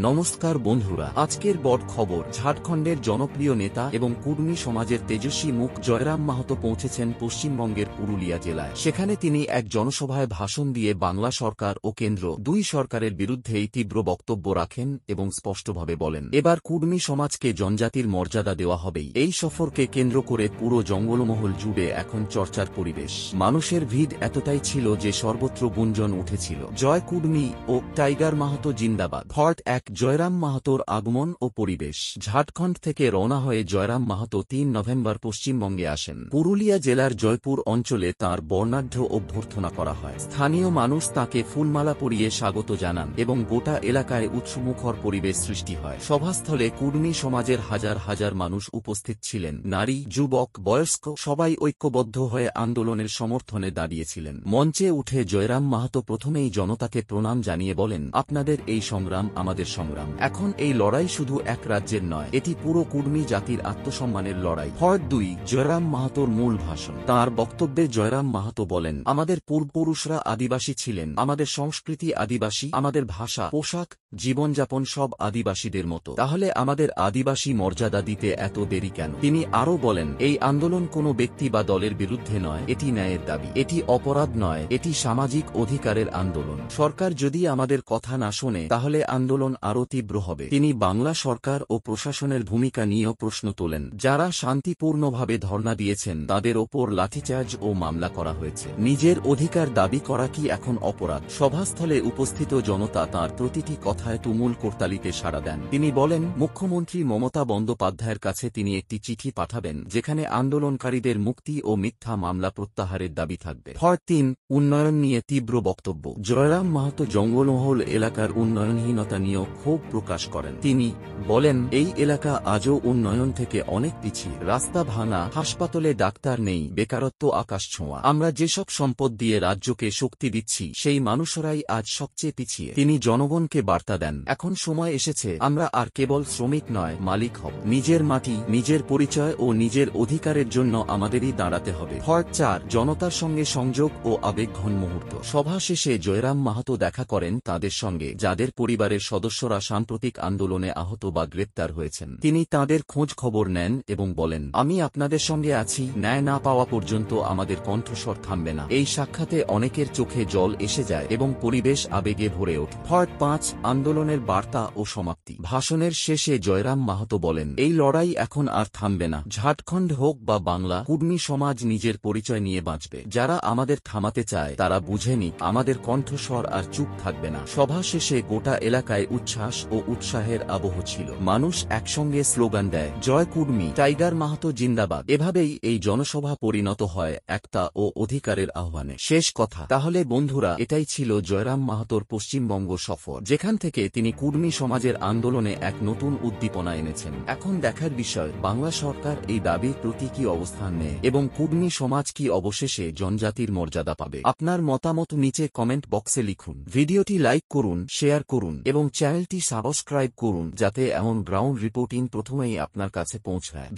নমস্কার বন্ধুরা, আজকের বড় খবর। ঝাড়খণ্ডের জনপ্রিয় নেতা এবং কুর্মী সমাজের তেজস্বী মুখ জয়রাম মাহাতো পৌঁছেছেন পশ্চিমবঙ্গের পুরুলিয়া জেলায়। সেখানে তিনি এক জনসভায় ভাষণ দিয়ে বাংলা সরকার ও কেন্দ্র দুই সরকারের বিরুদ্ধেই তীব্র বক্তব্য রাখেন এবং স্পষ্টভাবে বলেন, এবার কুর্মী সমাজকে জনজাতির মর্যাদা দেওয়া হবেই। এই সফরকে কেন্দ্র করে পুরো জঙ্গলমহল জুড়ে এখন চর্চার পরিবেশ। মানুষের ভিড় এতটাই ছিল যে সর্বত্র গুঞ্জন উঠেছিল, জয় কুর্মী ও টাইগার মাহাতো জিন্দাবাদ। পার্ট 1, জয়রাম মাহাতোর আগমন ও পরিবেশ। ঝাড়খণ্ড থেকে রওনা হয়ে জয়রাম মাহাতো 3 নভেম্বর পশ্চিমবঙ্গে আসেন। পুরুলিয়া জেলার জয়পুর অঞ্চলে তাঁর বর্ণাঢ্য অভ্যর্থনা করা হয়। স্থানীয় মানুষ তাঁকে ফুলমালা পরিয়ে স্বাগত জানান এবং গোটা এলাকায় উৎসমুখর পরিবেশ সৃষ্টি হয়। সভাস্থলে কুর্মী সমাজের হাজার হাজার মানুষ উপস্থিত ছিলেন। নারী, যুবক, বয়স্ক সবাই ঐক্যবদ্ধ হয়ে আন্দোলনের সমর্থনে দাঁড়িয়েছিলেন। মঞ্চে উঠে জয়রাম মাহাতো প্রথমেই জনতাকে প্রণাম জানিয়ে বলেন, আপনাদের এই সংগ্রাম আমাদের সংগ্রাম। এখন এই লড়াই শুধু এক রাজ্যের নয়, এটি পুরো কুর্মী জাতির আত্মসম্মানের লড়াই। পার্ট 2, জয়রাম মাহাতোর মূল ভাষণ। তাঁর বক্তব্যে জয়রাম মাহাতো বলেন, আমাদের পূর্বপুরুষরা আদিবাসী ছিলেন, আমাদের সংস্কৃতি আদিবাসী, আমাদের ভাষা, পোশাক, জীবনযাপন সব আদিবাসীদের মতো। তাহলে আমাদের আদিবাসী মর্যাদা দিতে এত দেরি কেন? তিনি আরও বলেন, এই আন্দোলন কোনো ব্যক্তি বা দলের বিরুদ্ধে নয়, এটি ন্যায়ের দাবি, এটি অপরাধ নয়, এটি সামাজিক অধিকারের আন্দোলন। সরকার যদি আমাদের কথা না শোনে তাহলে আন্দোলন আরও তীব্র হবে। তিনি বাংলা সরকার ও প্রশাসনের ভূমিকা নিয়েও প্রশ্ন তোলেন। যারা শান্তিপূর্ণভাবে ধর্ণা দিয়েছেন তাদের ওপর লাঠিচার্জ ও মামলা করা হয়েছে। নিজের অধিকার দাবি করা কি এখন অপরাধ? সভাস্থলে উপস্থিত জনতা তাঁর প্রতিটি কথায় তুমুল করতালিতে সাড়া দেন। তিনি বলেন, মুখ্যমন্ত্রী মমতা বন্দ্যোপাধ্যায়ের কাছে তিনি একটি চিঠি পাঠাবেন যেখানে আন্দোলনকারীদের মুক্তি ও মিথ্যা মামলা প্রত্যাহারের দাবি থাকবে। পার্ট 3, উন্নয়ন নিয়ে তীব্র বক্তব্য। জয়রাম মাহাতো জঙ্গলমহল এলাকার উন্নয়নহীনতা নিয়েও ক্ষোভ প্রকাশ করেন। তিনি বলেন, এই এলাকা আজও উন্নয়ন থেকে অনেক পিছিয়ে। রাস্তা ভাঙা, হাসপাতালে ডাক্তার নেই, বেকারত্ব আকাশ ছোঁয়া। আমরা যেসব সম্পদ দিয়ে রাজ্যকে শক্তি দিচ্ছি সেই মানুষরাই আজ সবচেয়ে পিছিয়ে। তিনি জনগণকে বার্তা দেন, এখন সময় এসেছে আমরা আর কেবল শ্রমিক নয়, মালিক হব। নিজের মাটি, নিজের পরিচয় ও নিজের অধিকারের জন্য আমাদেরই দাঁড়াতে হবে। পার্ট 4, জনতার সঙ্গে সংযোগ ও আবেগঘন মুহূর্ত। সভা শেষে জয়রাম মাহাতো দেখা করেন তাদের সঙ্গে যাদের পরিবারের সদস্যরা সাম্প্রতিক আন্দোলনে আহত বা গ্রেপ্তার হয়েছেন। তিনি তাদের খোঁজ খবর নেন এবং বলেন, আমি আপনাদের সঙ্গে আছি, ন্যায় না পাওয়া পর্যন্ত আমাদের কণ্ঠস্বর থামবে না। এই সাক্ষাতে অনেকের চোখে জল এসে যায় এবং পরিবেশ আবেগে ভরে ওঠে। পার্ট 5, আন্দোলনের বার্তা ও সমাপ্তি। ভাষণের শেষে জয়রাম মাহাতো বলেন, এই লড়াই এখন আর থামবে না। ঝাড়খণ্ড হোক বা বাংলা, কুর্মী সমাজ নিজের পরিচয় নিয়ে বাঁচবে। যারা আমাদের থামাতে চায় তারা বুঝে নিক, আমাদের কণ্ঠস্বর আর চুপ থাকবে না। সভা শেষে গোটা এলাকায় উচ্ছ্বাস ও উৎসাহের আবহ ছিল। মানুষ একসঙ্গে স্লোগান দেয়, জয় কুর্মী, টাইগার মাহাতো জিন্দাবাদ। এভাবেই এই জনসভা পরিণত হয় একতা ও অধিকারের আহ্বানে। শেষ কথা, তাহলে বন্ধুরা, এটাই ছিল জয়রাম মাহাতোর পশ্চিমবঙ্গ সফর, যেখান থেকে তিনি কুর্মী সমাজের আন্দোলনে এক নতুন উদ্দীপনা এনেছেন। এখন দেখার বিষয়, বাংলা সরকার এই দাবির প্রতি কি অবস্থান নেয় এবং কুর্মী সমাজ কি অবশেষে জনজাতির মর্যাদা পাবে। আপনার মতামত নিচে কমেন্ট বক্সে লিখুন। ভিডিওটি লাইক করুন, শেয়ার করুন এবং চ্যানেলটি সাবস্ক্রাইব করুন যাতে এমন গ্রাউন্ড রিপোর্টিং প্রথমেই আপনার কাছে পৌঁছায়।